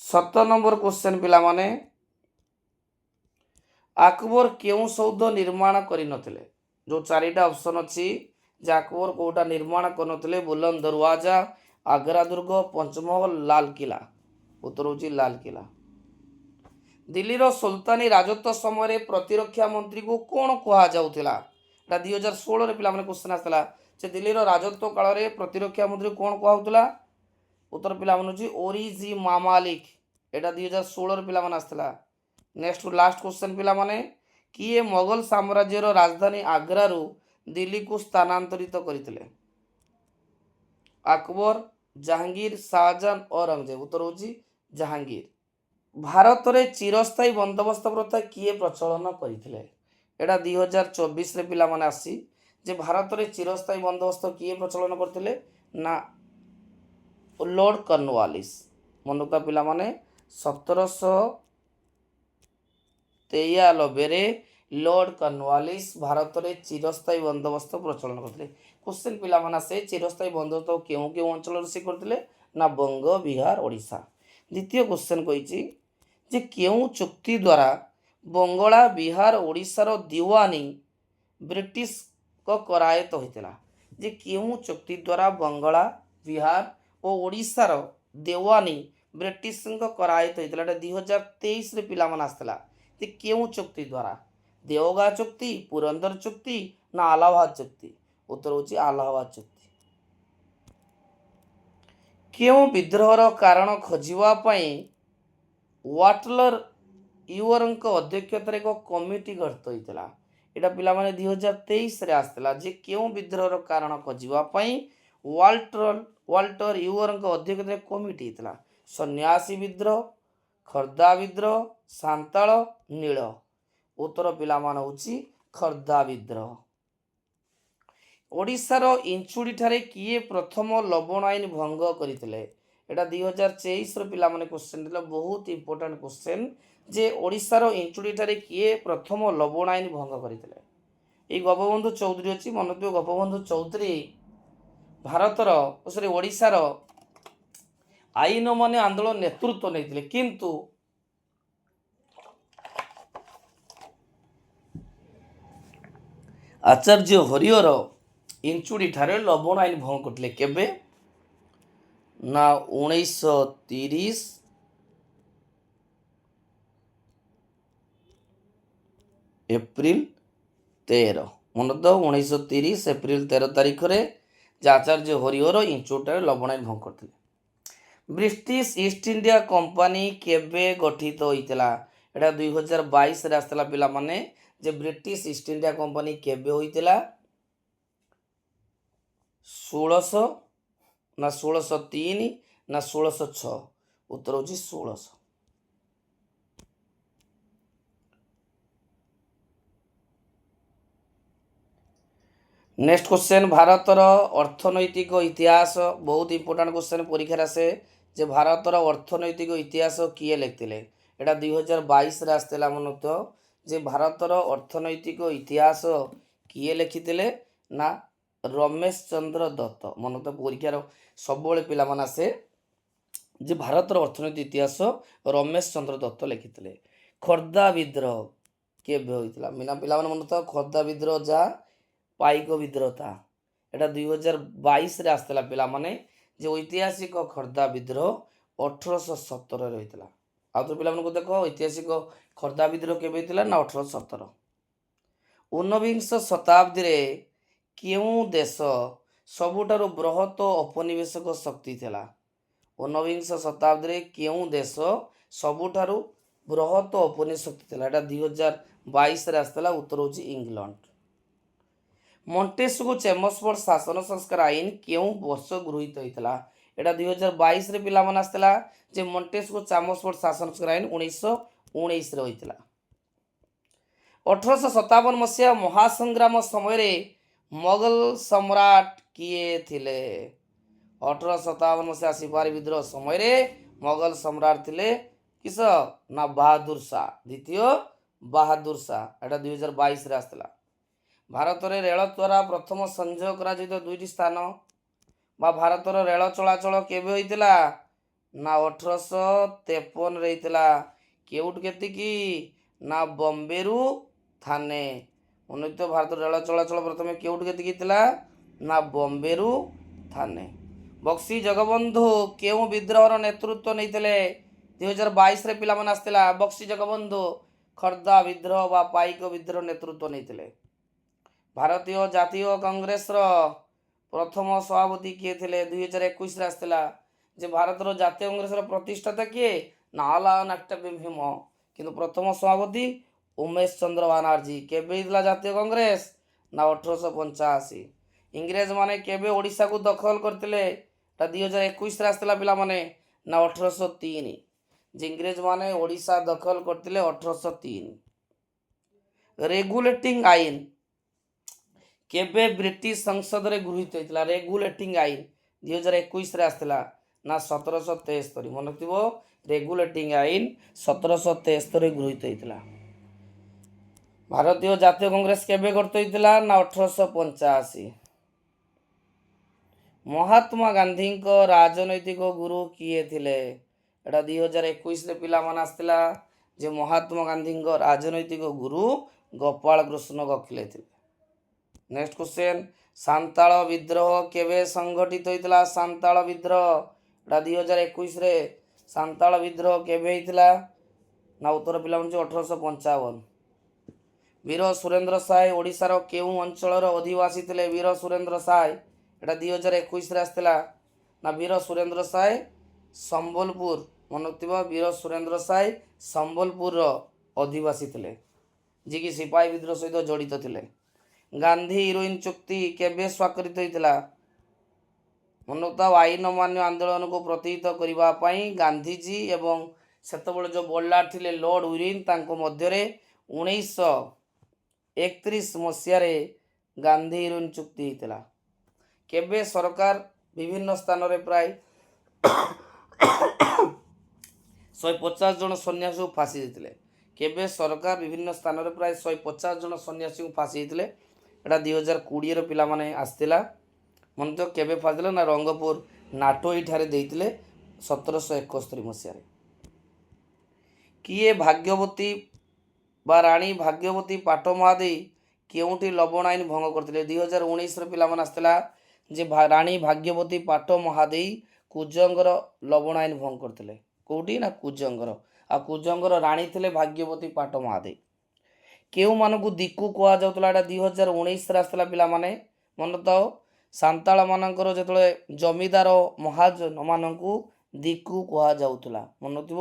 A: 17 ନମ୍ବର କ୍ୱେଶ୍ଚନ୍ ପିଲାମାନେ, ଆକବର କେଉଁ ସୌଧ ନିର୍ମାଣ କରିନଥିଲେ? ଯେଉଁ ଚାରିଟା ଅପସନ୍ ଅଛି, ଯେ ଆକବର କେଉଁଟା ନିର୍ମାଣ କରିନଥିଲେ? ବୁଲନ୍ଦ ଦରୱାଜା, ଆଗ୍ରା ଦୁର୍ଗ, ପଞ୍ଚମହଲ, ଲାଲକିଲ୍ଲା। ଉତ୍ତର ହେଉଛି ଲାଲକିଲ୍ଲା। ଦିଲ୍ଲୀର ସୁଲତାନୀ ରାଜତ୍ୱ ସମୟରେ ପ୍ରତିରକ୍ଷା ମନ୍ତ୍ରୀକୁ କ'ଣ କୁହାଯାଉଥିଲା? ଏଇଟା 2016 ପିଲାମାନେ କ୍ୱେଶ୍ଚନ୍ ଆସିଥିଲା। ଯେ ଦିଲ୍ଲୀର ରାଜତ୍ୱ କାଳରେ ପ୍ରତିରକ୍ଷା ମନ୍ତ୍ରୀ କ'ଣ କୁହାଯାଉଥିଲା? ଉତ୍ତର ପିଲାମାନେ ହେଉଛି ଓରିଜି ମାମାଲିକ। ଏଇଟା 2016 ପିଲାମାନେ ଆସିଥିଲା। ନେକ୍ସଟ ଲାଷ୍ଟ କ୍ୱେଶ୍ଚନ୍ ପିଲାମାନେ, କିଏ ମୋଗଲ ସାମ୍ରାଜ୍ୟର ରାଜଧାନୀ ଆଗ୍ରାରୁ ଦିଲ୍ଲୀକୁ ସ୍ଥାନାନ୍ତରିତ କରିଥିଲେ? ଆକବର, ଜାହାଙ୍ଗୀର, ଶାହଜାହାନ, ଔରଙ୍ଗଜେବ। ଉତ୍ତର ହେଉଛି ଜାହାଙ୍ଗୀର। ଭାରତରେ ଚିରସ୍ଥାୟୀ ବନ୍ଦୋବସ୍ତ ପ୍ରଥା କିଏ ପ୍ରଚଳନ କରିଥିଲେ? ଏଇଟା 2024 ପିଲାମାନେ ଆସିଛି। ଯେ ଭାରତରେ ଚିରସ୍ଥାୟୀ ବନ୍ଦୋବସ୍ତ କିଏ ପ୍ରଚଳନ କରିଥିଲେ? ନା ଲର୍ଡ କର୍ଣ୍ଣୱାଲିସ। ମନେ ରଖିବା ପିଲାମାନେ, 1793 ଲର୍ଡ କର୍ଣ୍ଣୱାଲିସ ଭାରତରେ ଚିରସ୍ଥାୟୀ ବନ୍ଦୋବସ୍ତ ପ୍ରଚଳନ କରିଥିଲେ। କ୍ୱେଶ୍ଚନ୍ ପିଲାମାନେ ଆସେ, ଚିରସ୍ଥାୟୀ ବନ୍ଦୋବସ୍ତ କେଉଁ କେଉଁ ଅଞ୍ଚଳରେ ସେ କରିଥିଲେ? ନା ବଙ୍ଗ, ବିହାର, ଓଡ଼ିଶା। ଦ୍ୱିତୀୟ କ୍ୱେଶ୍ଚନ୍ କହିଛି, ଯେ କେଉଁ ଚୁକ୍ତି ଦ୍ୱାରା ବଙ୍ଗଳା, ବିହାର, ଓଡ଼ିଶାର ଦିୱାନୀ ବ୍ରିଟିଶଙ୍କ କରାୟତ୍ତ ହୋଇଥିଲା? ଯେ କେଉଁ ଚୁକ୍ତି ଦ୍ୱାରା ବଙ୍ଗଳା, ବିହାର ଓ ଓଡ଼ିଶାର ଦେୱାନୀ ବ୍ରିଟିଶଙ୍କ କରାୟତ୍ତ ହୋଇଥିଲା? ଏଇଟା 2023 ପିଲାମାନେ ଆସିଥିଲା। ଯେ କେଉଁ ଚୁକ୍ତି ଦ୍ୱାରା? ଦେଓଗାଁ ଚୁକ୍ତି, ପୁରନ୍ଦର ଚୁକ୍ତି, ନା ଆଲାହାବାଦ ଚୁକ୍ତି? ଉତ୍ତର ହେଉଛି ଆଲାହାବାଦ ଚୁକ୍ତି। କେଉଁ ବିଦ୍ରୋହର କାରଣ ଖୋଜିବା ପାଇଁ ୱାଟଲର ୟୁଅରଙ୍କ ଅଧ୍ୟକ୍ଷତାରେ ଏକ କମିଟି ଗଠିତ ହୋଇଥିଲା? ଏଇଟା ପିଲାମାନେ 2023 ଆସିଥିଲା। ଯେ କେଉଁ ବିଦ୍ରୋହର କାରଣ ଖୋଜିବା ପାଇଁ ୱାଲ୍ଟର ୟୁଅରଙ୍କ ଅଧ୍ୟକ୍ଷତାରେ କମିଟି ହେଇଥିଲା? ସନ୍ନ୍ୟାସୀ ବିଦ୍ରୋହ, ଖୋର୍ଦ୍ଧା ବିଦ୍ରୋହ, ସାନ୍ତାଳ, ନୀଳ। ଉତ୍ତର ପିଲାମାନେ ହେଉଛି ଖୋର୍ଦ୍ଧା ବିଦ୍ରୋହ। ଓଡ଼ିଶାର ଇଞ୍ଚୁଡ଼ିଠାରେ କିଏ ପ୍ରଥମ ଲବଣ ଆଇନ ଭଙ୍ଗ କରିଥିଲେ? ଏଇଟା 2023ର ପିଲାମାନେ କ୍ୱେଶ୍ଚନ୍ ଥିଲା, ବହୁତ ଇମ୍ପୋର୍ଟାଣ୍ଟ କ୍ୱେଶ୍ଚନ୍ ଯେ ଓଡ଼ିଶାର ଇଞ୍ଚୁଡ଼ିଠାରେ କିଏ ପ୍ରଥମ ଲବଣ ଆଇନ ଭଙ୍ଗ କରିଥିଲେ? ଏଇ ଗୋପବନ୍ଧୁ ଚୌଧୁରୀ ଅଛି। ମନେ ରଖିବ, ଗୋପବନ୍ଧୁ ଚୌଧୁରୀ ଭାରତର ଓଡ଼ିଶାର ଆଇନ ଅମାନ୍ୟ ଆନ୍ଦୋଳନ ନେତୃତ୍ୱ ନେଇଥିଲେ, କିନ୍ତୁ ଆଚାର୍ଯ୍ୟ ହରିହର ଇଞ୍ଚୁଡ଼ିଠାରେ ଲବଣ ଆଇନ ଭଙ୍ଗ କରିଥିଲେ। କେବେ ନା 1930 ଏପ୍ରିଲ 13। ମନେ ତ 1930 ଏପ୍ରିଲ 13 ତାରିଖରେ ଯେ ଆଚାର୍ଯ୍ୟ ହରିହର ଇଞ୍ଚୁଡ଼ିଠାରେ ଲବଣ ଆଇନ ଭଙ୍ଗ କରିଥିଲେ। ବ୍ରିଟିଶ ଇଷ୍ଟ ଇଣ୍ଡିଆ କମ୍ପାନୀ କେବେ ଗଠିତ ହୋଇଥିଲା? ଏଇଟା 2022ରେ ଆସିଥିଲା ପିଲାମାନେ ଯେ ବ୍ରିଟିଶ ଇଷ୍ଟ ଇଣ୍ଡିଆ କମ୍ପାନୀ କେବେ ହୋଇଥିଲା? 1600 ନା 1603 ନା 1606? ଉତ୍ତର ହେଉଛି 1600। नेक्स्ट क्वेश्चन, भारतर अर्थनैतिक इतिहास बहुत इंपोर्टाट क्वेश्चन परीक्षा आसे जे भारतर अर्थनैतिक इतिहास किए लिखिले? एटा 2022 रे आस्तेला मन तो जे भारतर अर्थनैतिक इतिहास किए लिखिले ना रमेश चंद्र दत्त। मन तो परीक्षार सब पिला मन आसे जे भारतर अर्थनैतिक इतिहास रमेश चंद्र दत्त लिखिले। खोर्धा विद्रोह केबे होइतिला? मीना पिला मन तो खोर्धा विद्रोह जा पाइक विद्रोह था। एटा 2022 रे आस्तेला पिला माने जे ऐतिहासिक खोर्धा विद्रोह 1817 रे होइतिला। आ तो पिला मन को देखो ऐतिहासिक खोर्धा विद्रोह केबे होइतिला ना 1817। 19विंश शताब्दी रे केउ देश सबुठारु बृहत औपनिवेशक शक्ति थिला? 19विंश शताब्दी रे केउ देश सबुठारु बृहत औपनिवेशक शक्ति थिला? एटा 2022 रे आस्तेला। उत्तर होची इंग्लैंड। मॉन्टेस्क्यू चेम्सफोर्ड शासन संस्कार आईन केउ वर्ष गृहीत होइतिला? एटा 2022 रे पिला मन आस्तेला जे मॉन्टेस्क्यू चेम्सफोर्ड शासन संस्कार आईन 1919 रे होइतिला। 1857 मसीहा महासंग्राम समय रे मोगल सम्राट किए थिले? 1857 मसीहा सिपाही विद्रोह समय रे मोगल सम्राट थिले किस ना बहादुर शाह, द्वितीय बहादुर शाह। एटा 2022 रे आस्तेला। भारत रे रेल द्वारा प्रथम संयोग करा जैत दुईटी स्थान बा भारत रेल चलाचल केबे होइतिला ना 1853 रे होइतिला। केउट केतिकी ना बॉम्बे रु थाने। उन्नत भारत रेल चलाचल प्रथम केउट केतिकी थिला ना बॉम्बे रु थाने। बक्सी जगबंधु केउ विद्रोहर नेतृत्व नैतिले? 2022 रे पिला मन आस्तिला। बक्सी जगबंधु खोर्धा विद्रोह बा पाइक विद्रोह नेतृत्व नैतिले। भारतीय जातीय कांग्रेस प्रथम सभापति किए थिले? 2021 रे आस्तिला। जे भारतर जातीय कांग्रेस प्रतिष्ठाता किए ना आलान भीम, किंतु प्रथम सभापति उमेश चंद्र बनर्जी। केबे हितला जातीय कांग्रेस ना 1885। इंग्रेज माने केबे ओडिशा को दखल करतिले? 2021 रे आस्तिला पिला माने ना 1803। जे इंग्रेज माने ओडिशा दखल करतिले 1803। रेगुलेटिंग आईन केबे ब्रिटिश संसद रे गृहीत होइतिला? रेगुलेटिंग आईन 2021 रे आस्तिला ना 1773। मन रखिबो रेगुलेटिंग आईन 1773 रे गृहीत होइतिला। भारतीय जातीय कांग्रेस केबे गठित होइतिला ना 1885। महात्मा गांधी को राजनैतिक गुरु किए थिले? एटा 2021 रे पिला मन आस्तिला जे महात्मा गांधी को राजनैतिक गुरु गोपाल कृष्ण गोखले थिले। नेक्स्ट क्वेश्चन, सांताल विद्रोह केबे संगठित होइतिला? सांताल विद्रोह एटा 2021 रे सांताल विद्रोह केबे होइतिला ना उत्तर पिला मन 1855। वीर सुरेंद्र साय ओडिशार केउ अंचलर अधिवासी थिले? वीर सुरेंद्र साय एटा 2021 रे आस्तिला ना वीर सुरेंद्र साय संबलपुर। मन रखिबो वीर सुरेंद्र साय संबलपुर अधिवासी थिले, जे कि सिपाही विद्रोह सहित जड़ित थिले। गांधी हिरोइन चुक्ति केबे स्वाक्षरित होइतिला? मन रखिबो आईन अमान्य आंदोलन को प्रतिहित करिबा पई गांधीजी एवं ସେତେବେଳେ ଯେଉଁ ବୋର୍ଡଲାର ଥିଲେ ଲର୍ଡ ୱିରିନ୍ ତାଙ୍କ ମଧ୍ୟରେ 1931 ମସିହାରେ ଗାନ୍ଧୀ ଇରୱିନ୍ ଚୁକ୍ତି ହେଇଥିଲା। କେବେ ସରକାର ବିଭିନ୍ନ ସ୍ଥାନରେ ପ୍ରାୟ 150 ଜଣ ସନ୍ନ୍ୟାସୀଙ୍କୁ ଫାଶୀ ଦେଇଥିଲେ। କେବେ ସରକାର ବିଭିନ୍ନ ସ୍ଥାନରେ ପ୍ରାୟ 150 ଜଣ ସନ୍ନ୍ୟାସୀଙ୍କୁ ଫାଶୀ ଦେଇଥିଲେ? ଏଇଟା 2020ର ପିଲାମାନେ ଆସିଥିଲା। ମନେ କେବେ ଫାଶୀ ଦେଲେ ନା ରଙ୍ଗପୁର ନାଟୋଇ ଠାରେ ଦେଇଥିଲେ 1771 ମସିହାରେ। କିଏ ଭାଗ୍ୟବତୀ ବା ରାଣୀ ଭାଗ୍ୟବତୀ ପାଟ ମହାଦେଇ କେଉଁଠି ଲବଣ ଆଇନ ଭଙ୍ଗ କରିଥିଲେ? 2019ର ପିଲାମାନେ ଆସିଥିଲା ଯେ ରାଣୀ ଭାଗ୍ୟବତୀ ପାଟ ମହାଦେଇ କୁଜଙ୍ଗର ଲବଣ ଆଇନ ଭଙ୍ଗ କରିଥିଲେ। କେଉଁଠି ନା କୁଜଙ୍ଗର। ଆଉ କୁଜଙ୍ଗର ରାଣୀ ଥିଲେ ଭାଗ୍ୟବତୀ ପାଟ ମହାଦେଇ। କେଉଁମାନଙ୍କୁ ଦିକୁ କୁହାଯାଉଥିଲା? ଏଇଟା 2019ରେ ଆସିଥିଲା ପିଲାମାନେ। ମନେ ଥାଉ ସାନ୍ତାଳ ମାନଙ୍କର ଯେତେବେଳେ ଜମିଦାର ମହାଜନମାନଙ୍କୁ ଦିକୁ କୁହାଯାଉଥିଲା। ମନେ ଥିବ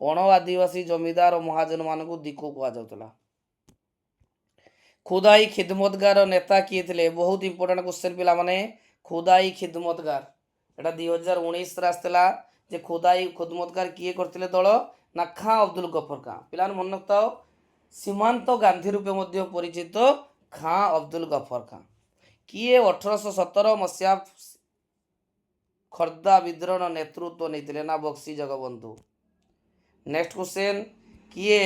A: ଅଣ ଆଦିବାସୀ ଜମିଦାର ଓ ମହାଜନ ମାନଙ୍କୁ ଦିକୁ କୁହାଯାଉଥିଲା। ଖୁଦାଇ ଖିଦମତଗାର ନେତା କିଏ ଥିଲେ? ବହୁତ ଇମ୍ପୋର୍ଟାଣ୍ଟ କ୍ୱେଶ୍ଚନ ପିଲାମାନେ। ଖୁଦାଇ ଖିଦମତଗାର ଏଇଟା 2019ରେ ଆସିଥିଲା ଯେ ଖୁଦାଇ ଖିଦମତଗାର କିଏ କରିଥିଲେ ଦଳ ନା ଖାଁ ଅବଦୁଲ ଗଫର ଖାଁ। ପିଲାମାନେ ମନେ ରଖିଥାଅ ସୀମାନ୍ତ ଗାନ୍ଧୀ ରୂପେ ମଧ୍ୟ ପରିଚିତ ଖାଁ ଅବଦୁଲ ଗଫର ଖାଁ। କିଏ 1817 ମସିହା ଖୋର୍ଦ୍ଧା ବିଦ୍ରୋହର ନେତୃତ୍ୱ ନେଇଥିଲେ? ନା ବକ୍ସି ଜଗବନ୍ଧୁ। ନେକ୍ସଟ କ୍ୱେଶ୍ଚନ କିଏ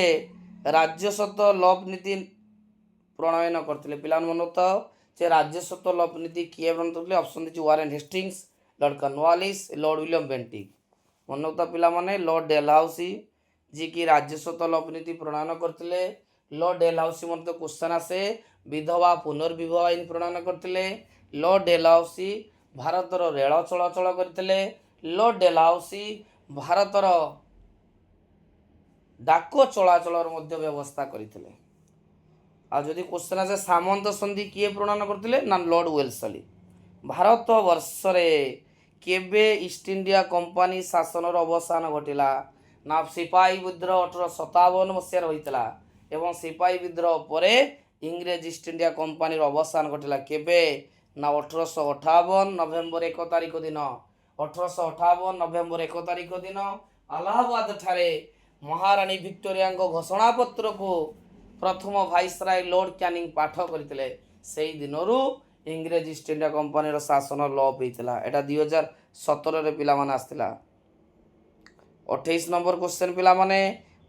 A: ରାଜ୍ୟସ୍ୱତ୍ୱ ଲୋପ ନୀତି ପ୍ରଣୟନ କରିଥିଲେ? ପିଲାମାନେ ମନେ ରଖିଥାଅ ଯେ ରାଜ୍ୟସ୍ୱତ୍ୱ ଲୋପ ନୀତି କିଏ ପ୍ରଣୟନ କରିଥିଲେ? ଅପସନ ଦେଇଛି Warren Hastings, Lord Cornwallis, Lord William Bentinck. ମନେ ରଖିଥାଅ ପିଲାମାନେ ଲର୍ଡ ଡେଲହାଉସି ଯିଏକି ରାଜ୍ୟସ୍ୱତ୍ୱ ଲୋପ ନୀତି ପ୍ରଣୟନ କରିଥିଲେ। ଲର୍ଡ ଡେଲହାଉସି ମଧ୍ୟ କ୍ୱେଶ୍ଚନ ଆସେ ବିଧବା ପୁନର୍ବିବାହ ଆଇନ ପ୍ରଣୟନ କରିଥିଲେ। ଲର୍ଡ ଡେଲହାଉସି ଭାରତର ରେଳ ଚଳାଚଳ କରିଥିଲେ। ଲର୍ଡ ଡେଲହାଉସି ଭାରତର ଡାକ ଚଳାଚଳର ମଧ୍ୟ ବ୍ୟବସ୍ଥା କରିଥିଲେ। ଆଉ ଯଦି କ୍ୱେଶ୍ଚନ ଆସେ ସାମନ୍ତ ସନ୍ଧି କିଏ ପ୍ରଣୟନ କରିଥିଲେ? ନା ଲର୍ଡ ୱେଲସଲି। ଭାରତ ବର୍ଷରେ କେବେ ଇଷ୍ଟ ଇଣ୍ଡିଆ କମ୍ପାନୀ ଶାସନର ଅବସାନ ଘଟିଲା? ନା ସିପାହୀ ବିଦ୍ରୋହ 1857 ମସିହାରେ ହୋଇଥିଲା ଏବଂ ସିପାହୀ ବିଦ୍ରୋହ ପରେ ଇଂରେଜ ଇଷ୍ଟ ଇଣ୍ଡିଆ କମ୍ପାନୀର ଅବସାନ ଘଟିଲା। କେବେ ନା 1858 ନଭେମ୍ବର 1 ତାରିଖ ଦିନ। 1858 ନଭେମ୍ବର 1 ତାରିଖ ଦିନ ଆଲାହାବାଦ ଠାରେ ମହାରାଣୀ ଭିକ୍ଟୋରିଆଙ୍କ ଘୋଷଣାପତ୍ରକୁ ପ୍ରଥମ ଭାଇସରାୟ ଲର୍ଡ କ୍ୟାନିଂ ପାଠ କରିଥିଲେ। ସେହି ଦିନରୁ ଇଂରେଜ ଇଷ୍ଟ ଇଣ୍ଡିଆ କମ୍ପାନୀର ଶାସନ ଲୋପ ହେଇଥିଲା। ଏଇଟା 2017ରେ ପିଲାମାନେ ଆସିଥିଲା। 28 ନମ୍ବର କ୍ୱେଶ୍ଚନ ପିଲାମାନେ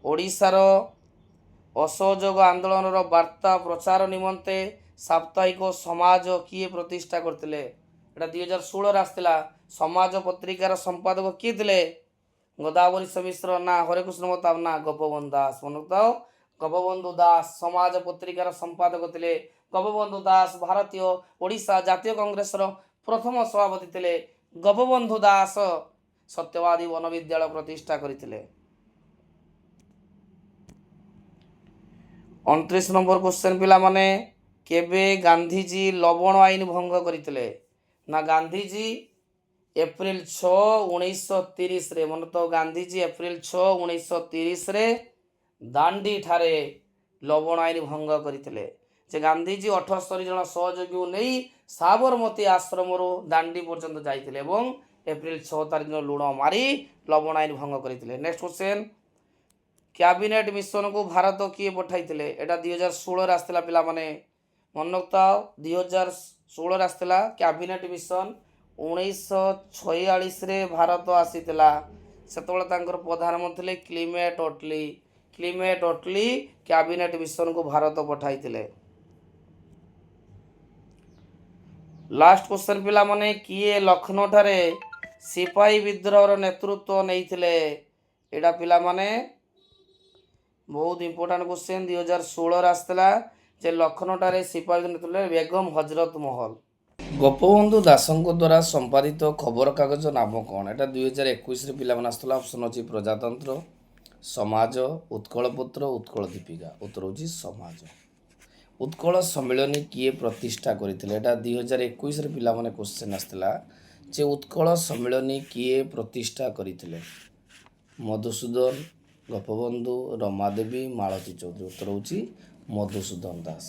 A: ଓଡ଼ିଶାର ଅସହଯୋଗ ଆନ୍ଦୋଳନର ବାର୍ତ୍ତା ପ୍ରଚାର ନିମନ୍ତେ ସାପ୍ତାହିକ ସମାଜ କିଏ ପ୍ରତିଷ୍ଠା କରିଥିଲେ? ଏଇଟା 2016ରେ ଆସିଥିଲା। ସମାଜ ପତ୍ରିକାର ସମ୍ପାଦକ କିଏ ଥିଲେ? ଗୋଦାବରୀଶ ମିଶ୍ର ନା ହରେକୃଷ୍ଣ ମହତାବ ନା ଗୋପବନ୍ଧୁ ଦାସ। ମନେ ରଖିଥାଅ ଗୋପବନ୍ଧୁ ଦାସ ସମାଜ ପତ୍ରିକାର ସମ୍ପାଦକ ଥିଲେ। ଗୋପବନ୍ଧୁ ଦାସ ଭାରତୀୟ ଓଡ଼ିଶା ଜାତୀୟ କଂଗ୍ରେସର ପ୍ରଥମ ସଭାପତି ଥିଲେ। ଗୋପବନ୍ଧୁ ଦାସ ସତ୍ୟବାଦୀ ବନ ବିଦ୍ୟାଳୟ ପ୍ରତିଷ୍ଠା କରିଥିଲେ। 29 ନମ୍ବର କ୍ୱେଶ୍ଚନ ପିଲାମାନେ କେବେ ଗାନ୍ଧୀଜୀ ଲବଣ ଆଇନ ଭଙ୍ଗ କରିଥିଲେ? ନା ଗାନ୍ଧୀଜୀ ଏପ୍ରିଲ 6, 1930ରେ। ମନେ ତ ଗାନ୍ଧୀଜୀ ଏପ୍ରିଲ 6, 1930ରେ ଦାଣ୍ଡି ଠାରେ ଲବଣ ଆଇନ ଭଙ୍ଗ କରିଥିଲେ। ଯେ ଗାନ୍ଧୀଜୀ 78 ଜଣ ସହଯୋଗୀଙ୍କୁ ନେଇ ସାବରମତୀ ଆଶ୍ରମରୁ ଦାଣ୍ଡି ପର୍ଯ୍ୟନ୍ତ ଯାଇଥିଲେ ଏବଂ ଏପ୍ରିଲ 6 ତାରିଖ ଦିନ ଲୁଣ ମାରି ଲବଣ ଆଇନ ଭଙ୍ଗ କରିଥିଲେ। ନେକ୍ସଟ କ୍ୱେଶ୍ଚନ କ୍ୟାବିନେଟ ମିଶନକୁ ଭାରତ କିଏ ପଠାଇଥିଲେ? ଏଇଟା 2016ରେ ଆସିଥିଲା ପିଲାମାନେ। ମନେ ରଖିଥାଅ 2016ରେ ଆସିଥିଲା କ୍ୟାବିନେଟ ମିଶନ। 1946ରେ ଭାରତ ଆସିଥିଲା। ସେତେବେଳେ ତାଙ୍କର ପ୍ରଧାନମନ୍ତ୍ରୀ ଥିଲେ କ୍ଲିମେଟ ଅଟଲି। କ୍ଲିମେଟ ଅଟଲି କ୍ୟାବିନେଟ ମିଶନକୁ ଭାରତ ପଠାଇଥିଲେ। ଲାଷ୍ଟ କ୍ୱେଶ୍ଚନ ପିଲାମାନେ କିଏ ଲକ୍ଷ୍ନୌ ଠାରେ ସିପାହୀ ବିଦ୍ରୋହର ନେତୃତ୍ୱ ନେଇଥିଲେ? ଏଇଟା ପିଲାମାନେ ବହୁତ ଇମ୍ପୋର୍ଟାଣ୍ଟ କ୍ୱେଶ୍ଚନ। 2016ରେ ଆସିଥିଲା ଯେ ଲକ୍ଷ୍ନୌ ଠାରେ ସିପାହୀ ନେତୃତ୍ୱ ବେଗମ ହଜରତ ମହଲ। ଗୋପବନ୍ଧୁ ଦାସଙ୍କ ଦ୍ୱାରା ସମ୍ପାଦିତ ଖବରକାଗଜ ନାମ କ'ଣ? ଏଇଟା 2021ରେ ପିଲାମାନେ ଆସିଥିଲା। ଅପସନ୍ ଅଛି ପ୍ରଜାତନ୍ତ୍ର, ସମାଜ, ଉତ୍କଳପତ୍ର, ଉତ୍କଳ ଦୀପିକା। ଉତ୍ତର ହେଉଛି ସମାଜ। ଉତ୍କଳ ସମ୍ମିଳନୀ କିଏ ପ୍ରତିଷ୍ଠା କରିଥିଲେ? ଏଇଟା 2021ରେ ପିଲାମାନେ କ୍ୱେଶ୍ଚନ ଆସିଥିଲା ଯେ ଉତ୍କଳ ସମ୍ମିଳନୀ କିଏ ପ୍ରତିଷ୍ଠା କରିଥିଲେ? ମଧୁସୂଦନ, ଗୋପବନ୍ଧୁ, ରମାଦେବୀ, ମାଳତୀ ଚୌଧୁରୀ। ଉତ୍ତର ହେଉଛି ମଧୁସୂଦନ ଦାସ।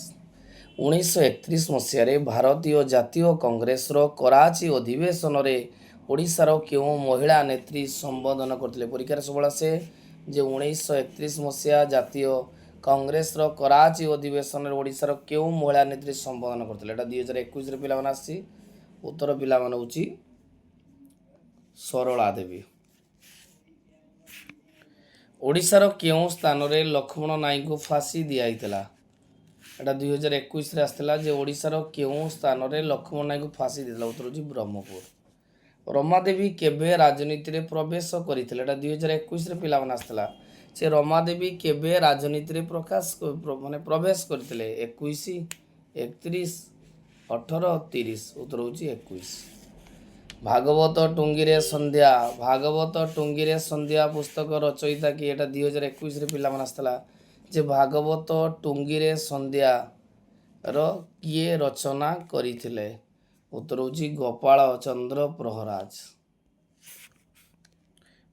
A: 1931 ମସିହାରେ ଭାରତୀୟ ଜାତୀୟ କଂଗ୍ରେସର କରାଚି ଅଧିବେଶନରେ ଓଡ଼ିଶାର କେଉଁ ମହିଳା ନେତ୍ରୀ ସମ୍ବୋଧନ କରିଥିଲେ? ପରୀକ୍ଷାରେ ସବୁବେଳେ ଆସେ ଯେ 1931 ମସିହା ଜାତୀୟ କଂଗ୍ରେସର କରାଚି ଅଧିବେଶନରେ ଓଡ଼ିଶାର କେଉଁ ମହିଳା ନେତ୍ରୀ ସମ୍ବୋଧନ କରିଥିଲେ? ଏଇଟା 2021ରେ ପିଲାମାନେ ଆସିଛି। ଉତ୍ତର ପିଲାମାନେ ହେଉଛି ସରଳା ଦେବୀ। ଓଡ଼ିଶାର କେଉଁ ସ୍ଥାନରେ ଲକ୍ଷ୍ମଣ ନାଇଙ୍କୁ ଫାଶୀ ଦିଆଯାଇଥିଲା? ଏଇଟା 2021ରେ ଆସିଥିଲା ଯେ ଓଡ଼ିଶାର କେଉଁ ସ୍ଥାନରେ ଲକ୍ଷ୍ମଣ ନାଇଙ୍କୁ ଫାଶୀ ଦେଇଥିଲା? ଉତ୍ତର ହେଉଛି ବ୍ରହ୍ମପୁର। ରମାଦେବୀ କେବେ ରାଜନୀତିରେ ପ୍ରବେଶ କରିଥିଲେ? ଏଇଟା 2021ରେ ପିଲାମାନେ ଆସିଥିଲା। ସେ ରମାଦେବୀ କେବେ ରାଜନୀତିରେ ପ୍ରବେଶ କରିଥିଲେ? 21, 31, 18, 30। ଉତ୍ତର ହେଉଛି 21। ଭାଗବତ ଟୁଙ୍ଗିରେ ସନ୍ଧ୍ୟା। ଭାଗବତ ଟୁଙ୍ଗିରେ ସନ୍ଧ୍ୟା ପୁସ୍ତକ ରଚୟିତା କିଏ? ଏଇଟା 2021ରେ ପିଲାମାନେ ଆସିଥିଲା ଯେ ଭାଗବତ ଟୁଙ୍ଗିରେ ସନ୍ଧ୍ୟାର କିଏ ରଚନା କରିଥିଲେ? ଉତ୍ତର ହେଉଛି ଗୋପାଳ ଚନ୍ଦ୍ର ପ୍ରହରାଜ।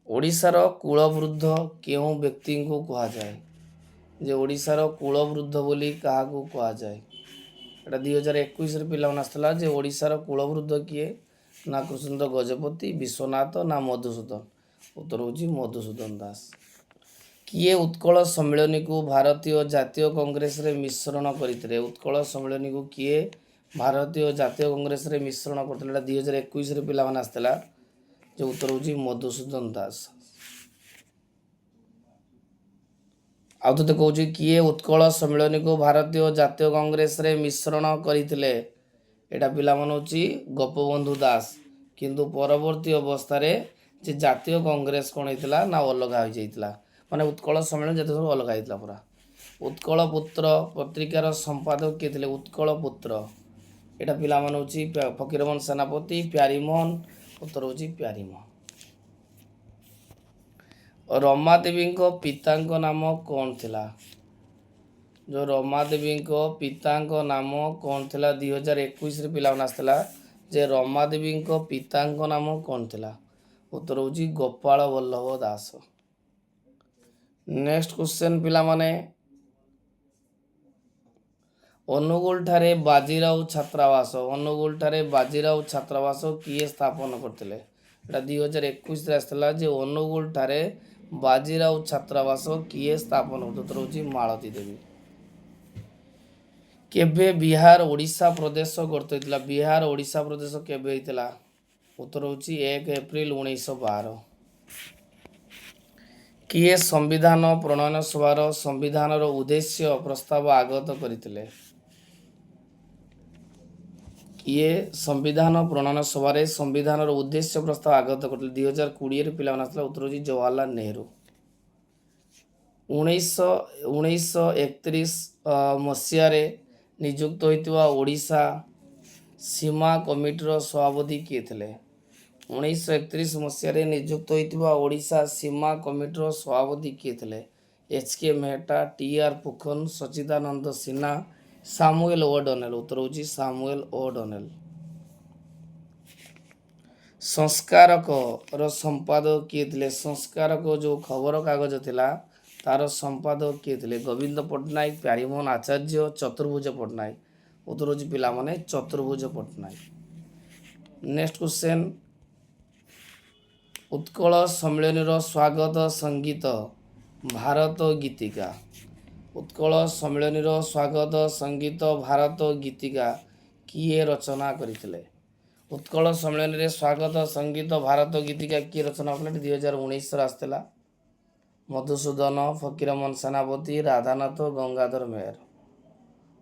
A: ଓଡ଼ିଶାର କୁଳବୃଦ୍ଧ କେଉଁ ବ୍ୟକ୍ତିଙ୍କୁ କୁହାଯାଏ? ଯେ ଓଡ଼ିଶାର କୁଳବୃଦ୍ଧ ବୋଲି କାହାକୁ କୁହାଯାଏ? ଏଇଟା 2021ରେ ପିଲାମାନେ ଆସିଥିଲା ଯେ ଓଡ଼ିଶାର କୁଳବୃଦ୍ଧ କିଏ? ନା କୃଷ୍ଣଚନ୍ଦ୍ର ଗଜପତି, ବିଶ୍ୱନାଥ ନା ମଧୁସୂଦନ? ଉତ୍ତର ହେଉଛି ମଧୁସୂଦନ ଦାସ। କିଏ ଉତ୍କଳ ସମ୍ମିଳନୀକୁ ଭାରତୀୟ ଜାତୀୟ କଂଗ୍ରେସରେ ମିଶ୍ରଣ କରିଥିଲେ? ଉତ୍କଳ ସମ୍ମିଳନୀକୁ କିଏ ଭାରତୀୟ ଜାତୀୟ କଂଗ୍ରେସରେ ମିଶ୍ରଣ କରିଥିଲେ? ଏଇଟା 2021ରେ ପିଲାମାନେ ଆସିଥିଲା ଯେ ଉତ୍ତର ହେଉଛି ମଧୁସୂଦନ ଦାସ। ଆଉ ଥରେ କହୁଛି, କିଏ ଉତ୍କଳ ସମ୍ମିଳନୀକୁ ଭାରତୀୟ ଜାତୀୟ କଂଗ୍ରେସରେ ମିଶ୍ରଣ କରିଥିଲେ? ଏଇଟା ପିଲାମାନେ ହେଉଛି ଗୋପବନ୍ଧୁ ଦାସ। କିନ୍ତୁ ପରବର୍ତ୍ତୀ ଅବସ୍ଥାରେ ଯେ ଜାତୀୟ କଂଗ୍ରେସ କ'ଣ ହେଇଥିଲା ନା ଅଲଗା ହୋଇଯାଇଥିଲା। ମାନେ ଉତ୍କଳ ସମ୍ମିଳନୀ ଯେତେ ସବୁ ଅଲଗା ହେଇଥିଲା ପୁରା। ଉତ୍କଳ ପୁତ୍ର ପତ୍ରିକାର ସମ୍ପାଦକ କିଏ ଥିଲେ? ଉତ୍କଳ ପୁତ୍ର। ଏଇଟା ପିଲାମାନେ ହେଉଛି ଫକୀରମୋହନ ସେନାପତି, ପ୍ୟାରୀମୋହନ। ଉତ୍ତର ହେଉଛି ପ୍ୟାରୀମୋହନ। ରମାଦେବୀଙ୍କ ପିତାଙ୍କ ନାମ କ'ଣ ଥିଲା? ଯେଉଁ ରମାଦେବୀଙ୍କ ପିତାଙ୍କ ନାମ କ'ଣ ଥିଲା? 2021ରେ ପିଲାମାନେ ଆସିଥିଲା ଯେ ରମାଦେବୀଙ୍କ ପିତାଙ୍କ ନାମ କ'ଣ ଥିଲା? ଉତ୍ତର ହେଉଛି ଗୋପାଳ ବଲ୍ଲଭ ଦାସ। ନେକ୍ସଟ କ୍ୱେଶ୍ଚନ୍ ପିଲାମାନେ, ଅନୁଗୁଳଠାରେ ବାଜିରାଉ ଛାତ୍ରାବାସ। ଅନୁଗୁଳଠାରେ ବାଜିରାଉ ଛାତ୍ରାବାସ କିଏ ସ୍ଥାପନ କରିଥିଲେ? ଏଇଟା 2021ରେ ଆସିଥିଲା ଯେ ଅନୁଗୁଳଠାରେ ବାଜିରାଉ ଛାତ୍ରାବାସ କିଏ ସ୍ଥାପନ କରିଥିଲେ? ଉତ୍ତର ହେଉଛି ମାଳତୀ ଦେବୀ। କେବେ ବିହାର ଓଡ଼ିଶା ପ୍ରଦେଶ ଗଠିତ ହୋଇଥିଲା? ବିହାର ଓଡ଼ିଶା ପ୍ରଦେଶ କେବେ ହେଇଥିଲା? ଉତ୍ତର ହେଉଛି 1 ଏପ୍ରିଲ 1912। କିଏ ସମ୍ବିଧାନ ପ୍ରଣୟନ ସଭାର ସମ୍ବିଧାନର ଉଦ୍ଦେଶ୍ୟ ପ୍ରସ୍ତାବ ଆଗତ କରିଥିଲେ? କିଏ ସମ୍ବିଧାନ ପ୍ରଣୟନ ସଭାରେ ସମ୍ବିଧାନର ଉଦ୍ଦେଶ୍ୟ ପ୍ରସ୍ତାବ ଆଗତ କରିଥିଲେ? 2020ରେ ପିଲାମାନେ ଆସିଥିଲା। ଉତ୍ତର ହେଉଛି ଜବାହରଲାଲ ନେହେରୁ। 1931 ମସିହାରେ ନିଯୁକ୍ତ ହୋଇଥିବା ଓଡ଼ିଶା ସୀମା କମିଟିର ସଭାପତି କିଏ ଥିଲେ? 1931 ମସିହାରେ ନିଯୁକ୍ତ ହୋଇଥିବା ଓଡ଼ିଶା ସୀମା କମିଟିର ସଭାପତି କିଏ ଥିଲେ? H.K. ମେହେଟ୍ଟା, T.R. ଫୁକନ, ସଚ୍ଚିଦାନନ୍ଦ ସିହ୍ନା, ସାମୁଏଲ ଓ'ଡନେଲ। ଉତ୍ତର ହେଉଛି ସାମୁଏଲ ଓ'ଡନେଲ। ସଂସ୍କାରକର ସମ୍ପାଦକ କିଏ ଥିଲେ? ସଂସ୍କାରକ ଯେଉଁ ଖବରକାଗଜ ଥିଲା ତାର ସମ୍ପାଦକ କିଏ ଥିଲେ? ଗୋବିନ୍ଦ ପଟ୍ଟନାୟକ, ପ୍ୟାରୀମୋହନ ଆଚାର୍ଯ୍ୟ, ଚତୁର୍ଭୁଜ ପଟ୍ଟନାୟକ। ଉତ୍ତର ହେଉଛି ପିଲାମାନେ ଚତୁର୍ଭୁଜ ପଟ୍ଟନାୟକ। ନେକ୍ସଟ କ୍ୱେଶ୍ଚନ୍, ଉତ୍କଳ ସମ୍ମିଳନୀର ସ୍ୱାଗତ ସଙ୍ଗୀତ ଭାରତ ଗୀତିକା। ଉତ୍କଳ ସମ୍ମିଳନୀର ସ୍ୱାଗତ ସଙ୍ଗୀତ ଭାରତ ଗୀତିକା କିଏ ରଚନା କରିଥିଲେ? ଉତ୍କଳ ସମ୍ମିଳନୀରେ ସ୍ୱାଗତ ସଙ୍ଗୀତ ଭାରତ ଗୀତିକା କିଏ ରଚନା କରିଥିଲେ? 2019ରେ ଆସିଥିଲା। ମଧୁସୂଦନ, ଫକୀରମୋହନ ସେନାପତି, ରାଧାନାଥ, ଗଙ୍ଗାଧର ମେହେର।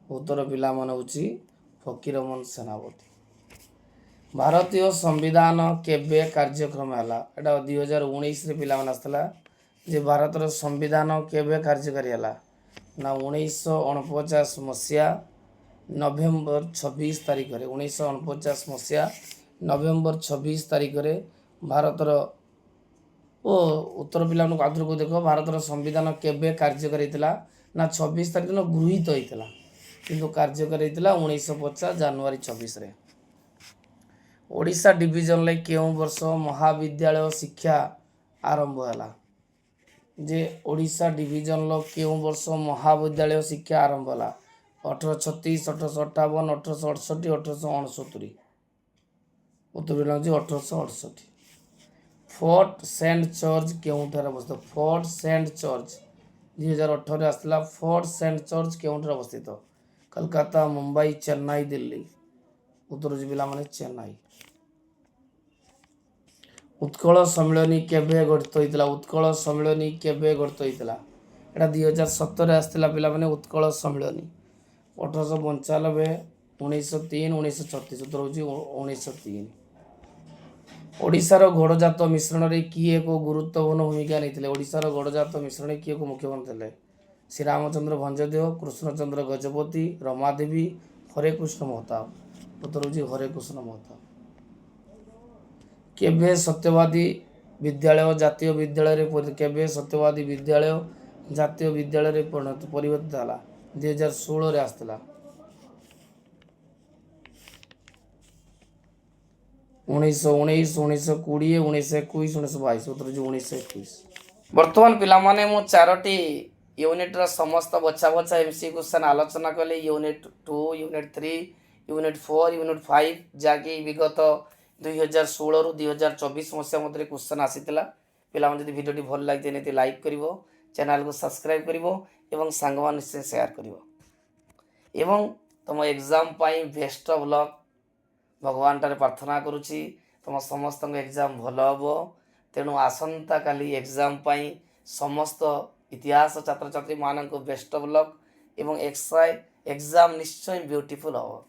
A: ଉତ୍ତର ପିଲାମାନେ ହେଉଛି ଫକୀରମୋହନ ସେନାପତି। ଭାରତୀୟ ସମ୍ବିଧାନ କେବେ କାର୍ଯ୍ୟକ୍ରମ ହେଲା? ଏଇଟା 2019ରେ ପିଲାମାନେ ଆସିଥିଲା ଯେ ଭାରତର ସମ୍ବିଧାନ କେବେ କାର୍ଯ୍ୟକାରୀ ହେଲା? ନା 1949 ମସିହା ନଭେମ୍ବର 26 ତାରିଖରେ। 1949 ମସିହା ନଭେମ୍ବର 26 ତାରିଖରେ ଭାରତର ଉତ୍ତର ପିଲାମାନଙ୍କୁ ଆଗକୁ ଦେଖ, ଭାରତର ସମ୍ବିଧାନ କେବେ କାର୍ଯ୍ୟକାରୀ ହେଇଥିଲା? ନା 26 ତାରିଖ ଦିନ ଗୃହୀତ ହେଇଥିଲା, କିନ୍ତୁ କାର୍ଯ୍ୟକାରୀ ହେଇଥିଲା 1950 ଜାନୁଆରୀ 26ରେ। ଓଡ଼ିଶା ଡିଭିଜନରେ କେଉଁ ବର୍ଷ ମହାବିଦ୍ୟାଳୟ ଶିକ୍ଷା ଆରମ୍ଭ ହେଲା? ଯେ ଓଡ଼ିଶା ଡିଭିଜନର କେଉଁ ବର୍ଷ ମହାବିଦ୍ୟାଳୟ ଶିକ୍ଷା ଆରମ୍ଭ ହେଲା? 1836, 1858, 1868, 1869। ଉତ୍ତର ହେଉଛି 1868। फोर्ट सेंट चर्च केउठार अवस्थित फोर्ट सेंट चर्च 2018 आसला फोर्ट सेंट चर्च केउठार अवस्थित कलकाता मुंबई चेन्नई दिल्ली उत्तर पिला माने चेन्नई उत्कल सम्मिलनी केबे गठित होता उत्कल सम्मिलनी केबे गठित होता एटा 2017 आसला पिला माने उत्कल सम्मिलनी 1895 1903 1936 उत्तर होची 1903 ओडिशार गड़जात मिश्रण में किए एक गुरुत्वपूर्ण भूमिका नहीं ओडिशार गड़जात मिश्रण में किए को मुख्यमंत्री थे श्री रामचंद्र भंजदेव कृष्णचंद्र गजपति रमादेवी हरे कृष्ण महताब उत्तर होची हरे कृष्ण महताब केबे सत्यवादी विद्यालय जातीय विद्यालय केबे सत्यवादी विद्यालय जातीय विद्यालय परिवर्तित है 2016 आसला 1919 1920 1921 1922 उत्तर 1921 बर्तमान पिलामाने मु चारोटी यूनिट रा समस्त बच्चा बच्चा एमसी क्वेश्चन आलोचना कले यूनिट 2 यूनिट 3 यूनिट 4 यूनिट 5 जाकि विगत 2016 रु 2024 मसीहा मध्य क्वेश्चन आसीतिला पिलामान जदि वीडियो भल लागे निति लाइक करिवो चैनल को सब्सक्राइब करिवो एवं सांगमान निश्चय शेयर करिवो एवं तुम exam pi best of luck भगवान टारे प्रार्थना करुच्ची तुम समस्त एग्जाम भल हम तेणु आसंता काली एग्जाम पाई समस्त इतिहास छात्र छात्री मानक बेस्ट ऑफ लक एवं एग्जाम निश्चय ब्यूटीफुल हम।